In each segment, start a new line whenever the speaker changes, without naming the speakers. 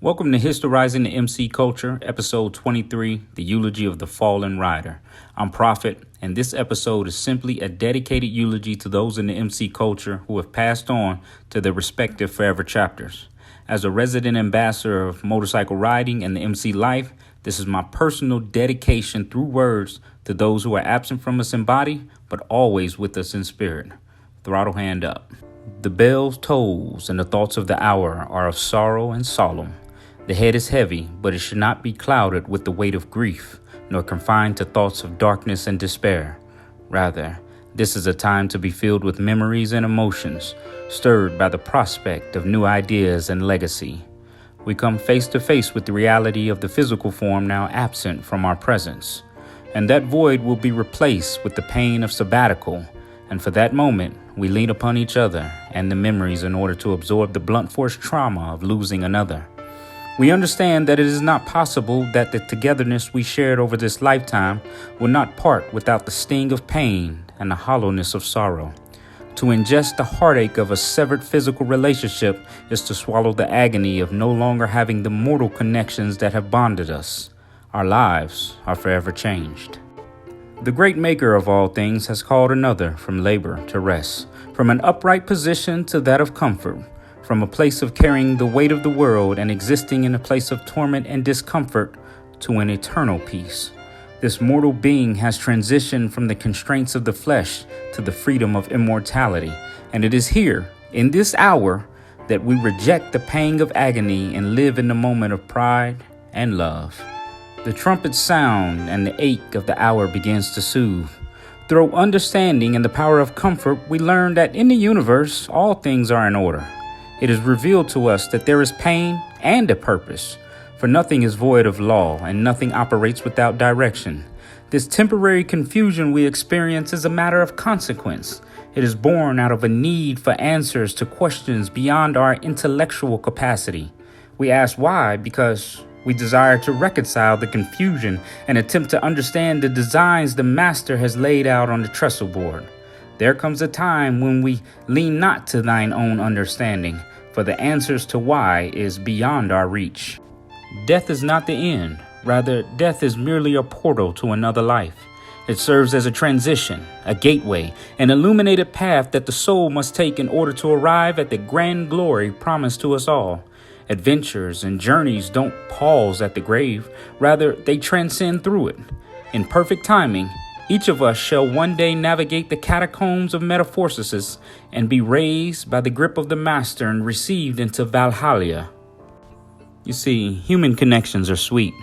Welcome to Historizing the MC Culture, episode 23, the Eulogy of the Fallen Rider. I'm Prophet, and this episode is simply a dedicated eulogy to those in the MC culture who have passed on to their respective forever chapters. As a resident ambassador of motorcycle riding and the MC life, this is my personal dedication through words to those who are absent from us in body, but always with us in spirit. Throttle Hand Up. The bell tolls, and the thoughts of the hour are of sorrow and solemn. The head is heavy, but it should not be clouded with the weight of grief, nor confined to thoughts of darkness and despair. Rather, this is a time to be filled with memories and emotions, stirred by the prospect of new ideas and legacy. We come face to face with the reality of the physical form now absent from our presence, and that void will be replaced with the pain of sabbatical. And for that moment, we lean upon each other and the memories in order to absorb the blunt force trauma of losing another. We understand that it is not possible that the togetherness we shared over this lifetime will not part without the sting of pain and the hollowness of sorrow. To ingest the heartache of a severed physical relationship is to swallow the agony of no longer having the mortal connections that have bonded us. Our lives are forever changed. The great maker of all things has called another from labor to rest, from an upright position to that of comfort, from a place of carrying the weight of the world and existing in a place of torment and discomfort to an eternal peace. This mortal being has transitioned from the constraints of the flesh to the freedom of immortality, and it is here, in this hour, that we reject the pang of agony and live in the moment of pride and love. The trumpets sound and the ache of the hour begins to soothe. Through understanding and the power of comfort, we learn that in the universe, all things are in order. It is revealed to us that there is pain and a purpose, for nothing is void of law and nothing operates without direction. This temporary confusion we experience is a matter of consequence. It is born out of a need for answers to questions beyond our intellectual capacity. We ask why because we desire to reconcile the confusion and attempt to understand the designs the master has laid out on the trestle board. There comes a time when we lean not to thine own understanding, for the answers to why is beyond our reach. Death is not the end. Rather, death is merely a portal to another life. It serves as a transition, a gateway, an illuminated path that the soul must take in order to arrive at the grand glory promised to us all. Adventures and journeys don't pause at the grave. Rather, they transcend through it. In perfect timing, each of us shall one day navigate the catacombs of metamorphosis and be raised by the grip of the master and received into Valhalla. You see, human connections are sweet.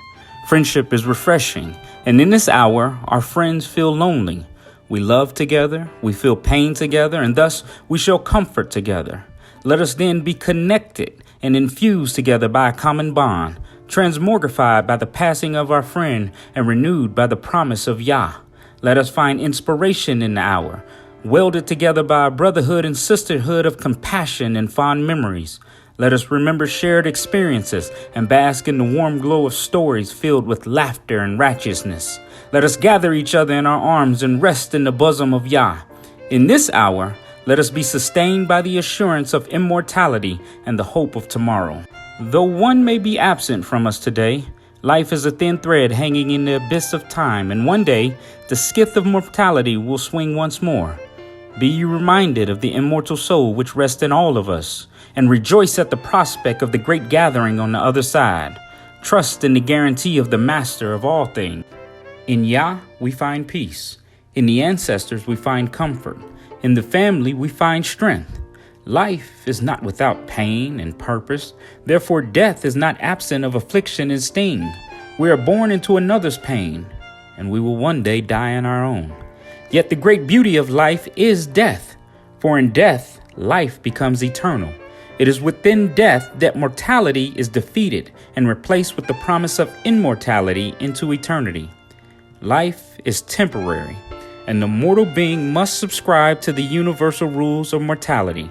Friendship is refreshing. And in this hour, our friends feel lonely. We love together, we feel pain together, and thus we shall comfort together. Let us then be connected and infused together by a common bond, transmogrified by the passing of our friend and renewed by the promise of Yah. Let us find inspiration in the hour, welded together by a brotherhood and sisterhood of compassion and fond memories. Let us remember shared experiences and bask in the warm glow of stories filled with laughter and righteousness. Let us gather each other in our arms and rest in the bosom of Yah. In this hour, let us be sustained by the assurance of immortality and the hope of tomorrow. Though one may be absent from us today, life is a thin thread hanging in the abyss of time, and one day, the skith of mortality will swing once more. Be you reminded of the immortal soul which rests in all of us, and rejoice at the prospect of the great gathering on the other side. Trust in the guarantee of the master of all things. In Yah, we find peace. In the ancestors, we find comfort. In the family, we find strength. Life is not without pain and purpose. Therefore, death is not absent of affliction and sting. We are born into another's pain, and we will one day die in our own. Yet the great beauty of life is death, for in death, life becomes eternal. It is within death that mortality is defeated and replaced with the promise of immortality into eternity. Life is temporary, and the mortal being must subscribe to the universal rules of mortality.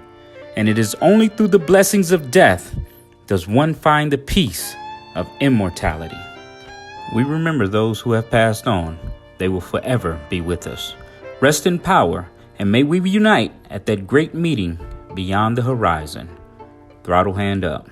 And it is only through the blessings of death does one find the peace of immortality. We remember those who have passed on. They will forever be with us. Rest in power, and may we unite at that great meeting beyond the horizon. Throttle Hand Up.